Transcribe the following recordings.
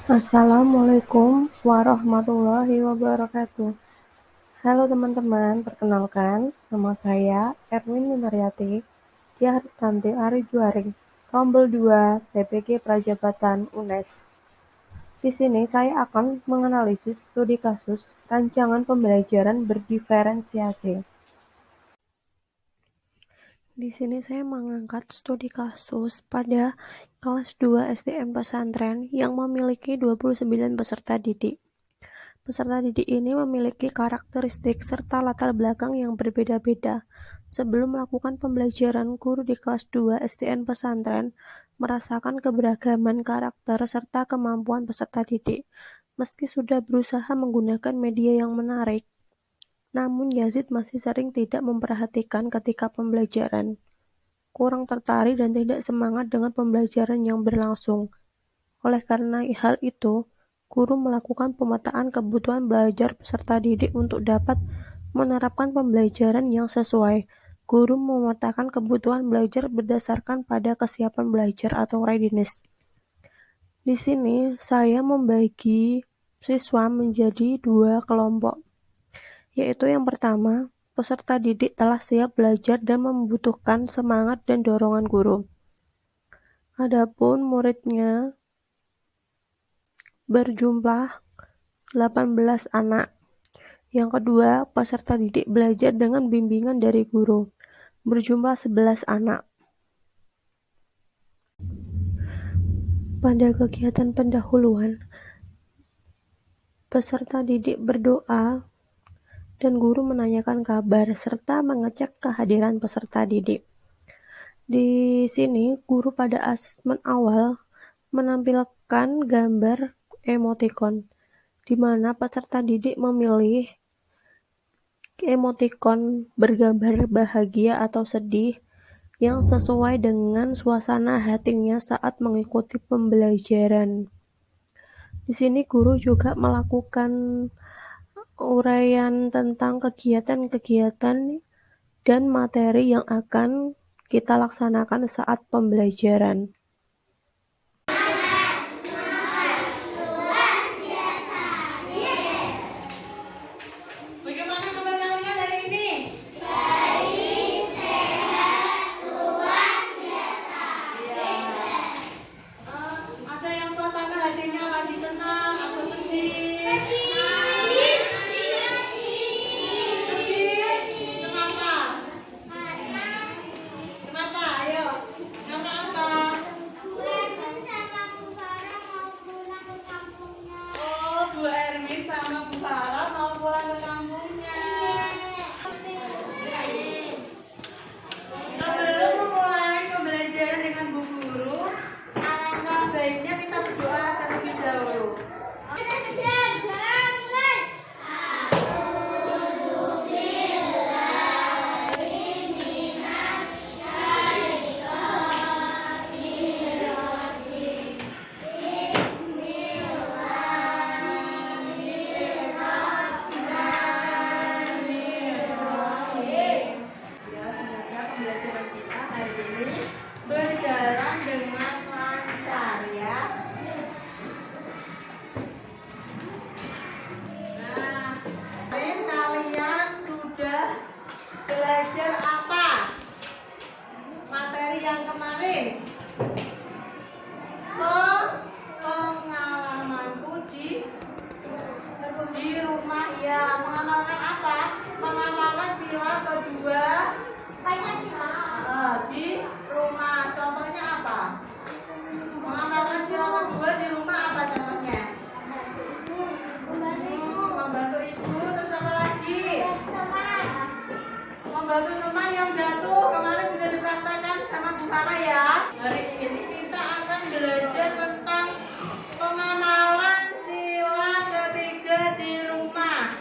Assalamualaikum warahmatullahi wabarakatuh. Halo teman-teman, perkenalkan nama saya Erwin Minaryati Tia Haristanti Arijuaring, Rombel 2 PPG Prajabatan UNES. Di sini saya akan menganalisis studi kasus rancangan pembelajaran berdiferensiasi. Di sini saya mengangkat studi kasus pada kelas 2 SDN pesantren yang memiliki 29 peserta didik. Peserta didik ini memiliki karakteristik serta latar belakang yang berbeda-beda. Sebelum melakukan pembelajaran, guru di kelas 2 SDN pesantren merasakan keberagaman karakter serta kemampuan peserta didik. Meski sudah berusaha menggunakan media yang menarik, namun Yazid masih sering tidak memperhatikan ketika pembelajaran, kurang tertarik dan tidak semangat dengan pembelajaran yang berlangsung. Oleh karena hal itu, guru melakukan pemetaan kebutuhan belajar peserta didik untuk dapat menerapkan pembelajaran yang sesuai. Guru memetakan kebutuhan belajar berdasarkan pada kesiapan belajar atau readiness. Di sini saya membagi siswa menjadi dua kelompok, yaitu yang pertama, peserta didik telah siap belajar dan membutuhkan semangat dan dorongan guru. Adapun muridnya berjumlah 18 anak. Yang kedua, peserta didik belajar dengan bimbingan dari guru, berjumlah 11 anak. Pada kegiatan pendahuluan, peserta didik berdoa dan guru menanyakan kabar serta mengecek kehadiran peserta didik. Di sini, guru pada asesmen awal menampilkan gambar emoticon, di mana peserta didik memilih emoticon bergambar bahagia atau sedih yang sesuai dengan suasana hatinya saat mengikuti pembelajaran. Di sini guru juga melakukan uraian tentang kegiatan-kegiatan dan materi yang akan kita laksanakan saat pembelajaran. Bagaimana kabar kalian hari ini? Ada yang suasana hatinya lagi senang atau sedih? Sedih? Kenapa? Kenapa? Ayo. Karena apa? Oh, Bu Erwin sama Bu Farah mau pulang ke kampungnya. Sebelum memulai pembelajaran dengan Bu Guru, alangkah baiknya kita berdoa terlebih dahulu. Ya, semoga pembelajaran kita hari ini berjalan dengan lancar ya. Nah, kalian sudah belajar apa? Materi yang kemarin. Pengalamanku di rumah ya, mengamalkan apa? Mengamalkan sila kedua di rumah. Contohnya apa? Mengamalkan sila kedua di rumah apa contohnya? Membantu ibu, terus apa lagi? Membantu teman yang jatuh, kemarin sudah dipraktekkan sama Bu Farah ya. Hari ini kita akan belajar tentang pengamalan sila ketiga di rumah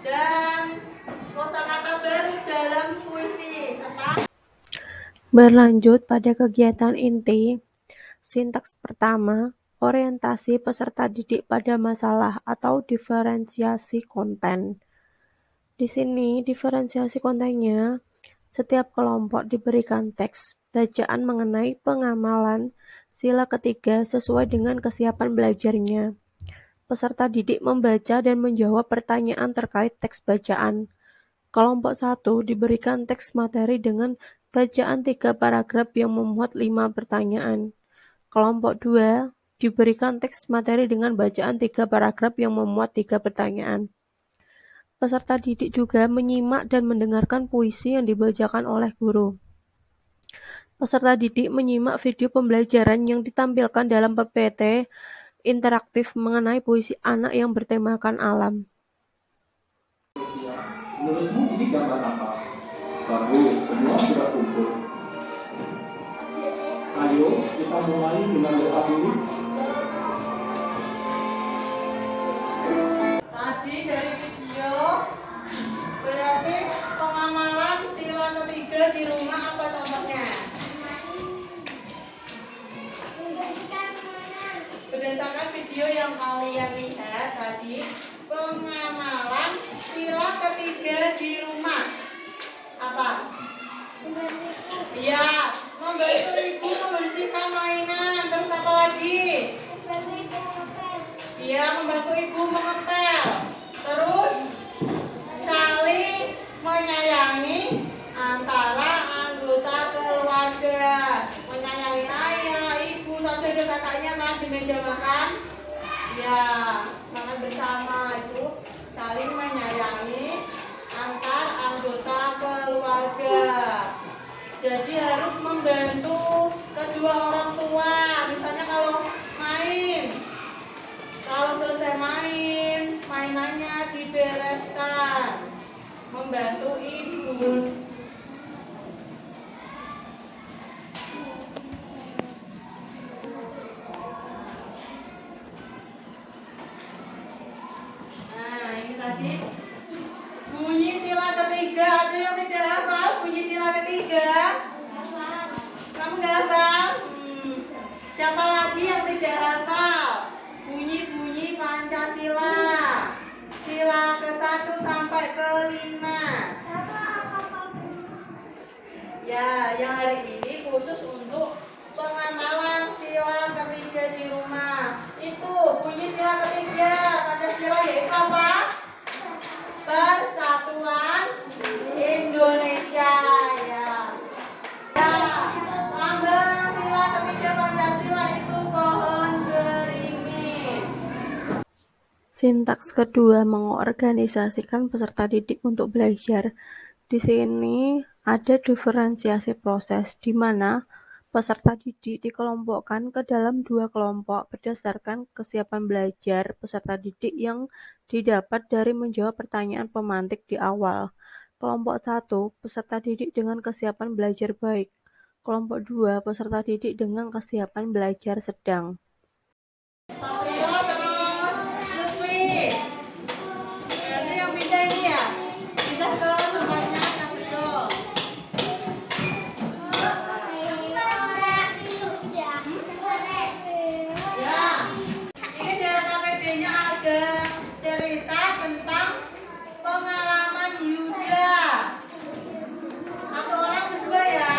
dan kosakata baru dalam puisi serta Berlanjut pada kegiatan inti, sintaks pertama, orientasi peserta didik pada masalah atau diferensiasi konten. Di sini, diferensiasi kontennya, setiap kelompok diberikan teks bacaan mengenai pengamalan sila ketiga sesuai dengan kesiapan belajarnya. Peserta didik membaca dan menjawab pertanyaan terkait teks bacaan. Kelompok 1 diberikan teks materi dengan bacaan 3 paragraf yang memuat 5 pertanyaan. Kelompok 2 diberikan teks materi dengan bacaan 3 paragraf yang memuat 3 pertanyaan. Peserta didik juga menyimak dan mendengarkan puisi yang dibacakan oleh guru. Peserta didik menyimak video pembelajaran yang ditampilkan dalam PPT interaktif mengenai puisi anak yang bertemakan alam. Menurutmu ini gambar apa? Bagus, semua sudah kumpul. Ayo kita mulai dengan doa dulu. Tadi dari video berarti pengamalan sila ketiga di rumah apa contohnya? Berdasarkan video yang kalian lihat tadi, pengamalan sila ketiga di rumah apa? Iya, membantu ibu membersihkan mainan. Terus apa lagi? Iya, membantu ibu mengepel. Terus saling menyayangi antara anggota keluarga. Menyayangi ayah, ibu, tante dan kakaknya kan di meja makan. Ya, makan bersama itu saling menyayangi antar anggota keluarga. Jadi harus membantu kedua orang tua. Misalnya kalau selesai main, mainannya dibereskan. Membantu ibu. Nah, ini tadi bunyi sila ketiga. Ada yang tidak hafal bunyi sila ketiga? Kamu nggak hafal? Siapa lagi yang tidak hafal bunyi-bunyi Pancasila? Sila ke-1 sampai ke-5. Ya, yang hari ini khusus untuk pengamalan sila ketiga di rumah. Itu bunyi sila ketiga Pancasila yaitu apa? Persatuan Indonesia. Ya. Ya, lambang sila ketiga Pancasila itu pohon beringin. Sintaks kedua mengorganisasikan peserta didik untuk belajar. Di sini ada diferensiasi proses di mana peserta didik dikelompokkan ke dalam 2 kelompok berdasarkan kesiapan belajar peserta didik yang didapat dari menjawab pertanyaan pemantik di awal. Kelompok 1, peserta didik dengan kesiapan belajar baik. Kelompok 2, peserta didik dengan kesiapan belajar sedang. Satrio terus Lutfi. Ini yang pindah ini ya. Pindah ke tempatnya Satrio. Ya. Ini dalam KPD-nya ada cerita tentang pengalaman Yuda. Satu orang berdua ya.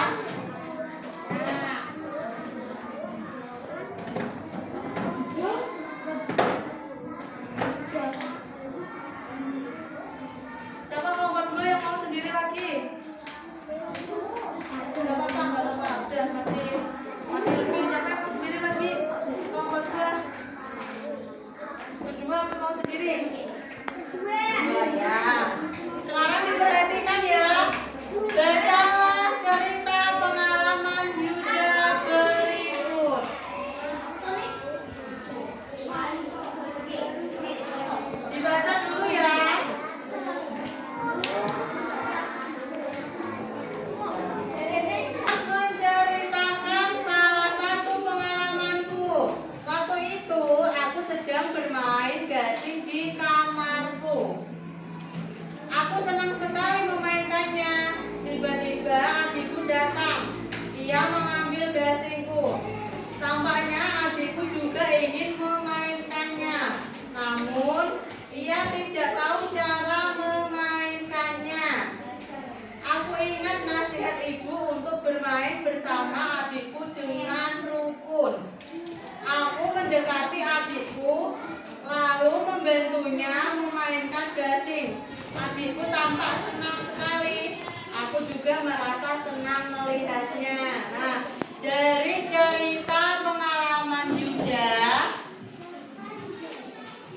mendekati adikku, lalu membantunya memainkan gasing. Adikku tampak senang sekali. Aku juga merasa senang melihatnya. Nah, dari cerita pengalaman Yuda,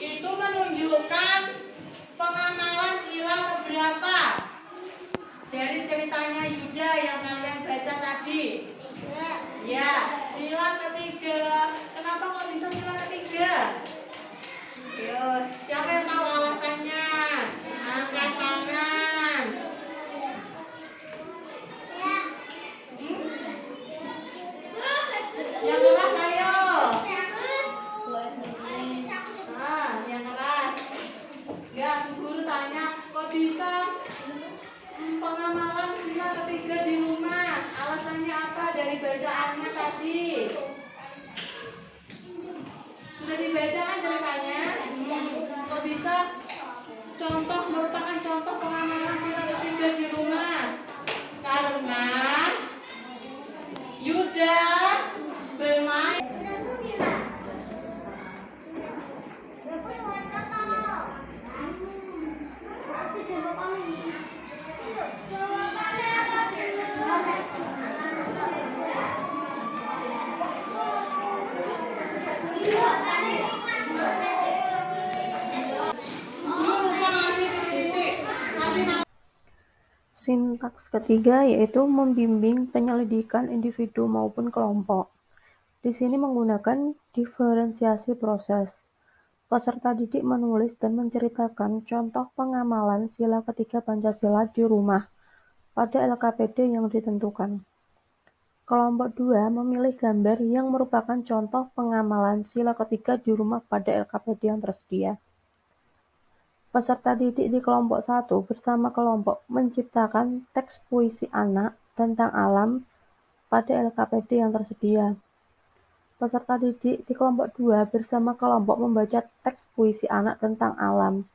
itu menunjukkan pengamalan sila keberapa? Dari ceritanya Yuda yang kalian baca tadi. Ya, sila ketiga. Kenapa kok bisa sila ketiga? Yo, siapa yang tahu alasannya? Angkat tangan. Yang keras ayo. Yang keras. Ya, guru tanya, kok bisa pengamalan sila ketiga di rumah? Alasannya apa dari bacaannya tadi? Sudah dibaca kan ceritanya? Kok bisa merupakan contoh pengamalan sila ketiga di rumah? Karena Yuda bermain. Sintaks ketiga yaitu membimbing penyelidikan individu maupun kelompok. Di sini menggunakan diferensiasi proses. Peserta didik menulis dan menceritakan contoh pengamalan sila ketiga Pancasila di rumah pada LKPD yang ditentukan. Kelompok 2 memilih gambar yang merupakan contoh pengamalan sila ketiga di rumah pada LKPD yang tersedia. Peserta didik di kelompok 1 bersama kelompok menciptakan teks puisi anak tentang alam pada LKPD yang tersedia. Peserta didik di kelompok 2 bersama kelompok membaca teks puisi anak tentang alam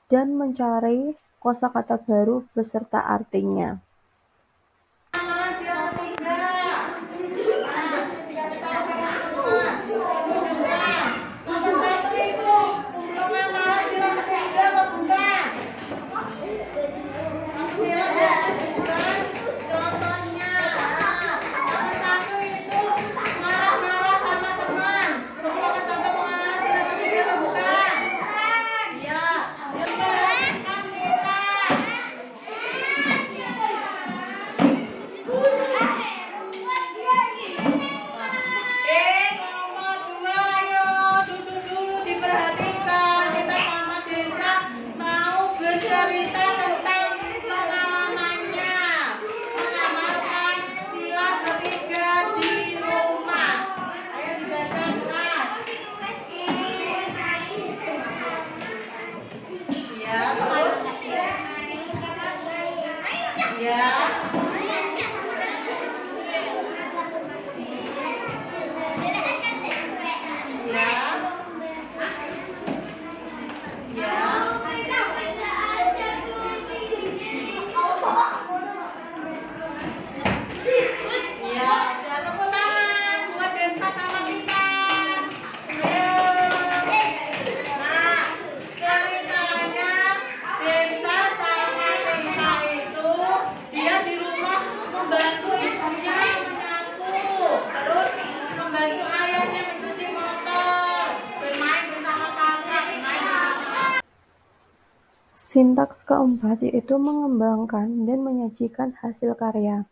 dan mencari kosakata baru beserta artinya. Pengamalan sila ketiga. Nah, dikasih tahu sama teman-teman. Nomor 1 itu pengamalan sila ketiga apa bukan? Kamu siap ya? Bukan? Contohnya. Nomor 1 itu marah-marah sama teman. Merupakan contoh pengamalan sila ketiga apa bukan? Iya. Yang memperhatikan kita. Nomor 2, ayo duduk dulu diperhatikan. Kita sama Desa mau bercerita tentang pengalamannya mengamalkan sila ketiga di rumah. Ayo dibaca keras. Ya, terus. Ya. Ya, udah tepuk tangan buat Densa sama kita. Ayo. Nah, ceritanya Densa sama Tika itu dia di rumah membantu ibunya menyapu, terus membantu ayahnya mencuci motor, bermain bersama kakak, bermain bersama. Sintaks keempat yaitu mengembangkan dan menyajikan hasil karya.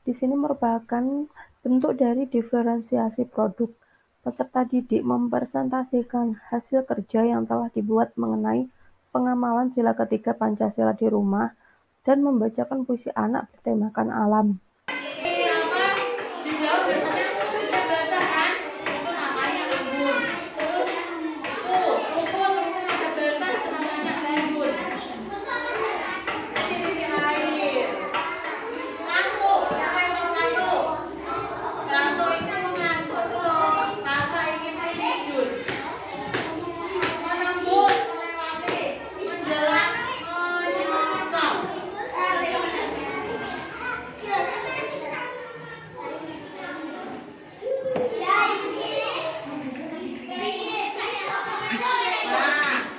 Di sini merupakan bentuk dari diferensiasi produk. Peserta didik mempresentasikan hasil kerja yang telah dibuat mengenai pengamalan sila ketiga Pancasila di rumah dan membacakan puisi anak bertemakan alam. Di daun biasanya udah basah kan, itu namanya embun. Terus rumput udah basah, itu namanya embun. Titik air. Ngantuk, siapa yang tahu ngantuk? Ngantuk itu mengantuk tuh, rasa ingin tidur. Menembus, melewati, menjelang, menyongsong.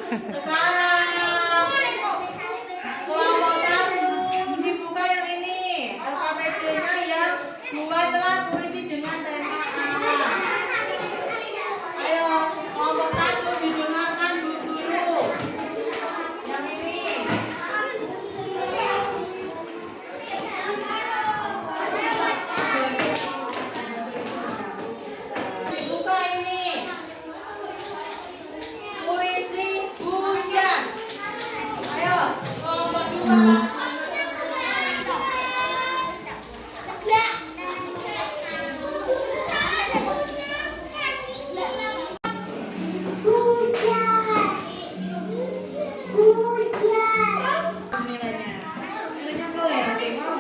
Sekarang kelompok 1 dibuka yang ini. LKPD-nya yang buatlah puisi dengan tema alam. Ayo, kelompok 1 didengarkan Bu Guru. Yang ini. Buka ini. Puisi hujan. Ayo, kelompok 2. Nilainya nol ya, nanti mau.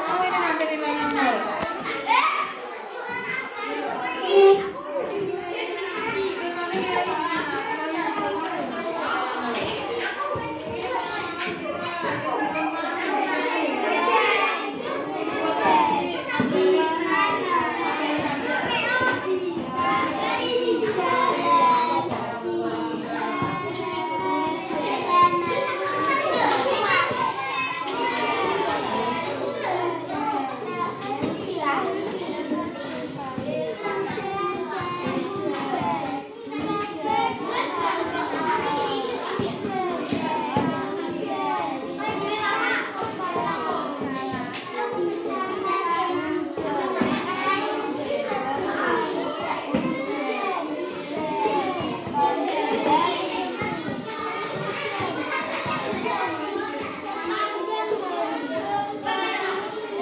Mau ini nanti nilainya nol.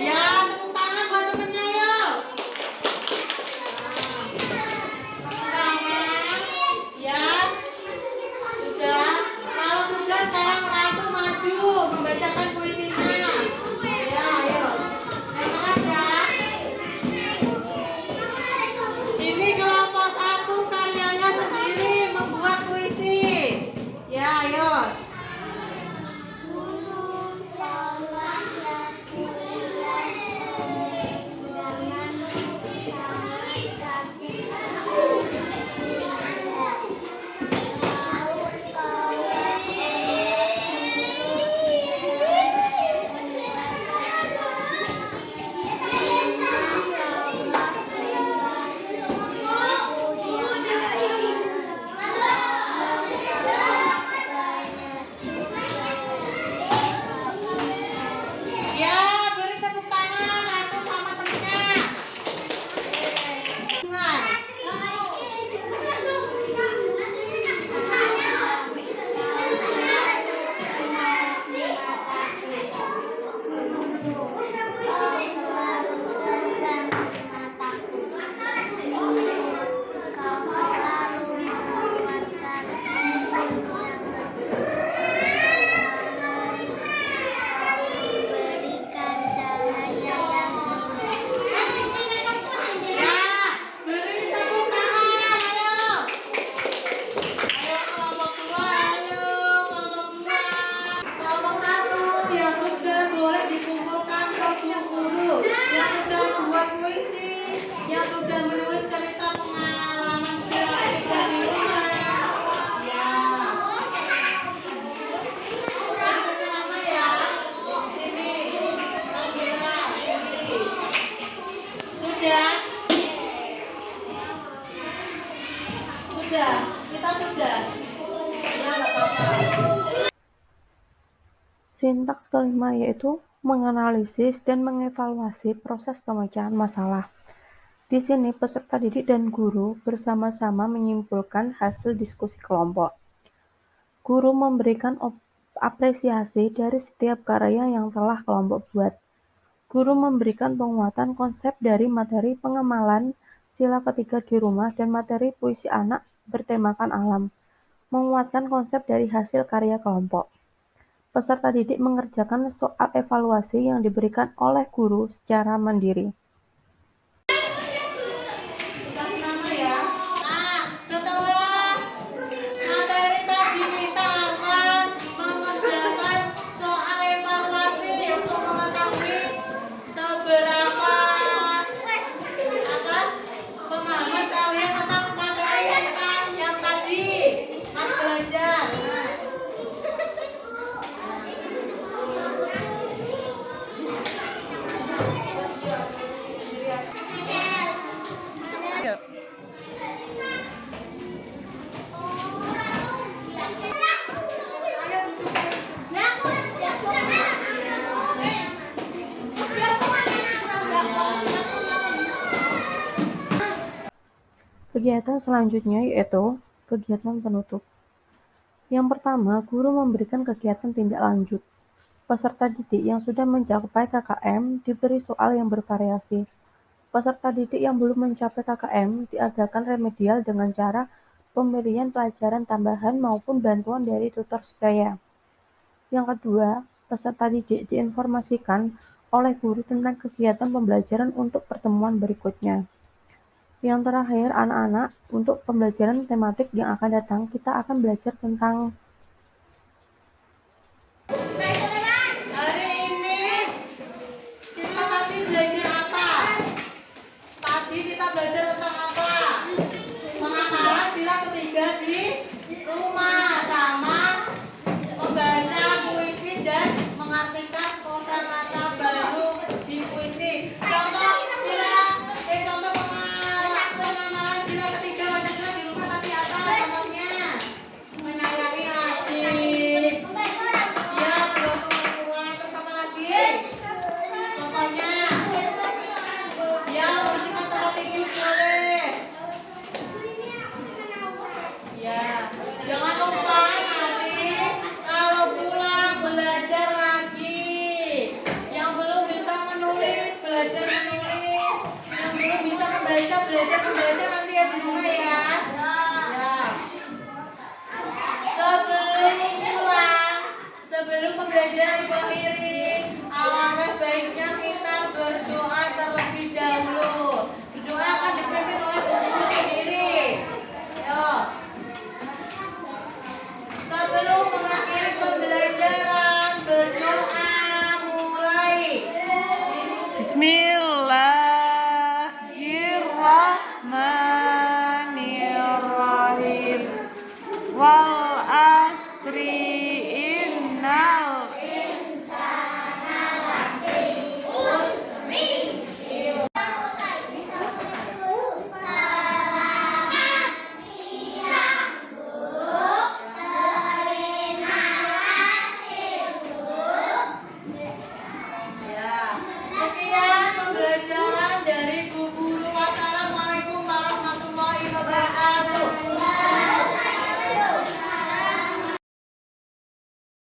Ya, tepuk tangan buat temennya yuk. Tangan. Ya. Sudah. Kalau sudah sekarang Ratu maju membacakan puisinya. Ya, ayo. Semangat ya. Ini kelompok 1 karyanya sendiri membuat puisi. Ya, ayo. Ya, beri tepuk tangan Ratu sama temennya. Tangan. Ya, beri tepuk tangan. Ayo. Ayo kelompok 2, ayo kelompok 2. Kelompok 1 yang sudah boleh dikumpulkan ke guru, yang sudah membuat puisi, yang sudah menulis cerita pengalaman sila ketiga di rumah. Ya. Baca nama ya. Sini. Sambil sini. Sudah. Sudah. Kita sudah. Ya, nggak apa-apa. Sintaks kelima yaitu menganalisis dan mengevaluasi proses pemecahan masalah. Di sini peserta didik dan guru bersama-sama menyimpulkan hasil diskusi kelompok. Guru memberikan apresiasi dari setiap karya yang telah kelompok buat. Guru memberikan penguatan konsep dari materi pengemalan sila ketiga di rumah dan materi puisi anak bertemakan alam, menguatkan konsep dari hasil karya kelompok. Peserta didik mengerjakan soal evaluasi yang diberikan oleh guru secara mandiri. Kasih nama ya. Nah, setelah materi tadi kita akan mengerjakan soal evaluasi untuk mengetahui seberapa pemahaman kalian tentang materi kita yang tadi Kegiatan selanjutnya yaitu kegiatan penutup. Yang pertama, guru memberikan kegiatan tindak lanjut. Peserta didik yang sudah mencapai KKM diberi soal yang bervariasi. Peserta didik yang belum mencapai KKM diadakan remedial dengan cara pemberian pelajaran tambahan maupun bantuan dari tutor sebaya. Yang kedua, peserta didik diinformasikan oleh guru tentang kegiatan pembelajaran untuk pertemuan berikutnya. Yang terakhir, anak-anak, untuk pembelajaran tematik yang akan datang, kita akan belajar tentang Hari ini kita tadi belajar apa? Tadi kita belajar tentang apa? Pengenalan sila ketiga di rumah sama membaca puisi dan mengartikan kosakata baru di puisi. Contoh pengenalan sila ketiga Pancasila di rumah tadi apa contohnya? Menyayangi adik. Ya, buat orang tua. Terus apa lagi? Contohnya, ya membersihkan tempat tidur boleh. Ya, jangan lupa nanti kalau pulang belajar lagi. Yang belum bisa menulis, belajar menulis. Yang belum bisa membaca, belajar membaca nanti ya di rumah ya. Ya. Sebelum pulang, sebelum pembelajaran diakhiri, alangkah baiknya kita berdoa.